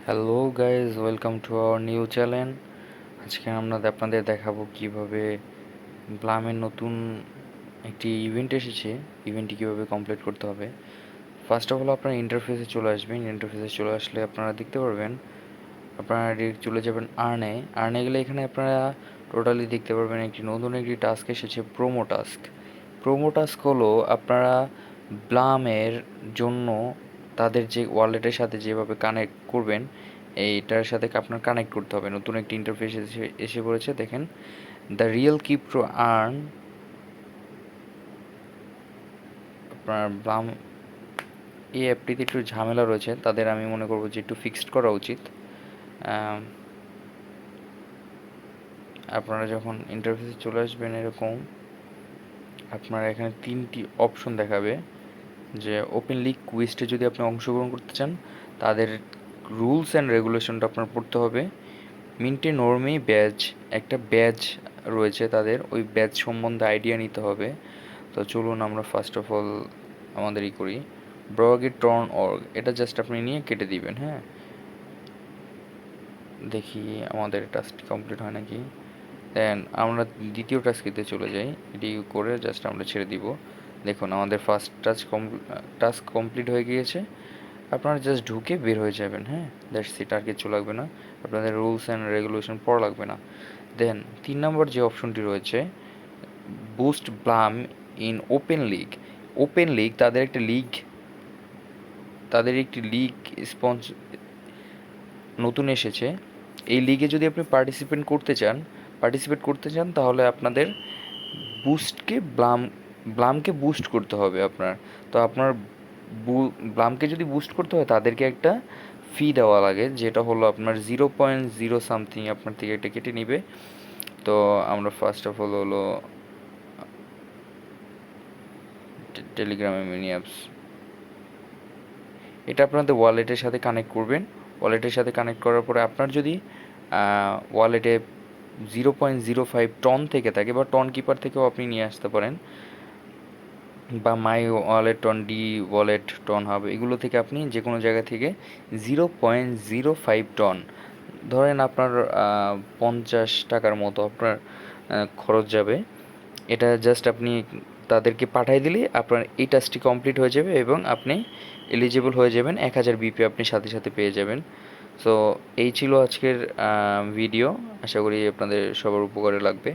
Hello guys, welcome to our new channel. আজকে আমরা আপনাদের দেখাবো কিভাবে ব্লামের নতুন একটি ইভেন্ট এসেছে। ইভেন্টটি কীভাবে কমপ্লিট করতে হবে। ফার্স্ট অফ অল আপনারা ইন্টারফেসে চলে আসবেন। ইন্টারফেসে চলে আসলে আপনারা দেখতে পারবেন, আপনারা ডিরেক্ট চলে যাবেন আর্নে গেলে এখানে আপনারা টোটালি দেখতে পারবেন একটি টাস্ক এসেছে, প্রোমো টাস্ক হলো আপনারা ব্লামের জন্য তাদের যে ওয়ালেটের সাথে যেভাবে কানেক্ট করবেন, এইটার সাথে আপনার কানেক্ট করতে হবে। নতুন একটি ইন্টারফেস এসে পড়েছে, দেখেন দ্য রিয়েল ক্রিপ্টো আর্ন। আপনার ব্লাম এই অ্যাপটিতে একটু ঝামেলা রয়েছে, তাদের আমি মনে করবো যে একটু ফিক্সড করা উচিত। আপনারা যখন ইন্টারফেসে চলে আসবেন, এরকম আপনারা এখানে তিনটি অপশন দেখাবে যে ওপেন লিগ কুইজে যদি আপনি অংশগ্রহণ করতে চান, তাদের রুলস অ্যান্ড রেগুলেশনটা আপনার পড়তে হবে। মিন্টে নর্মে ব্যাজ, একটা ব্যাজ রয়েছে তাদের, ওই ব্যাজ সম্বন্ধে আইডিয়া নিতে হবে। তো চলুন আমরা ফার্স্ট অফ অল আমাদেরই করি। ব্রগে টর্ন অর্গ, এটা জাস্ট আপনি নিয়ে কেটে দিবেন। হ্যাঁ, দেখি আমাদের টাস্কটি কমপ্লিট হয় নাকি। দেন আমরা দ্বিতীয় টাস্কিতে চলে যাই, এটি করে জাস্ট আমরা ছেড়ে দিব। দেখুন আমাদের ফার্স্ট টাস্ক কমপ্লিট হয়ে গিয়েছে। আপনারা জাস্ট ঢুকে বের হয়ে যাবেন। হ্যাঁ, দ্যাটস ইট, আর কিছু লাগবে না, আপনাদের রুলস অ্যান্ড রেগুলেশন পড়া লাগবে না। দেন 3 নম্বর যে অপশনটি রয়েছে, boost Blum in open league তাদের একটি লিগ স্পন্স নতুন এসেছে। এই লিগে যদি আপনি পার্টিসিপেট করতে চান তাহলে আপনাদের ব্লামকে বুস্ট করতে হবে আপনার। তো আপনার ব্লামকে যদি বুস্ট করতে হয়, তাদেরকে একটা ফি দেওয়া লাগে, যেটা হলো আপনার 0.0 সামথিং আপনার থেকে এটা কেটে নিবে। তো আমরা ফার্স্ট অফ অল হলো টেলিগ্রামে মিনি অ্যাপস, এটা আপনাদের ওয়ালেটের সাথে কানেক্ট করবেন। ওয়ালেটের সাথে কানেক্ট করার পরে আপনার যদি ওয়ালেটে 0.05 টন থেকে থাকে, বা টন কিপার থেকেও আপনি নিয়ে আসতে পারেন, বা মাই ওয়ালেট টন, ডি ওয়ালেট টন হবে, এগুলো থেকে আপনি যে কোনো জায়গা থেকে 0.05 টন, ধরেন আপনার 50 টাকার মতো আপনার খরচ যাবে। এটা জাস্ট আপনি তাদেরকে পাঠিয়ে দিলে আপনার এই টাস্কটি কমপ্লিট হয়ে যাবে এবং আপনি এলিজিবল হয়ে যাবেন, 1000 বিপি আপনি সাথে সাথে পেয়ে যাবেন। সো এই ছিল আজকের ভিডিও, আশা করি আপনাদের সবার উপকারে লাগবে।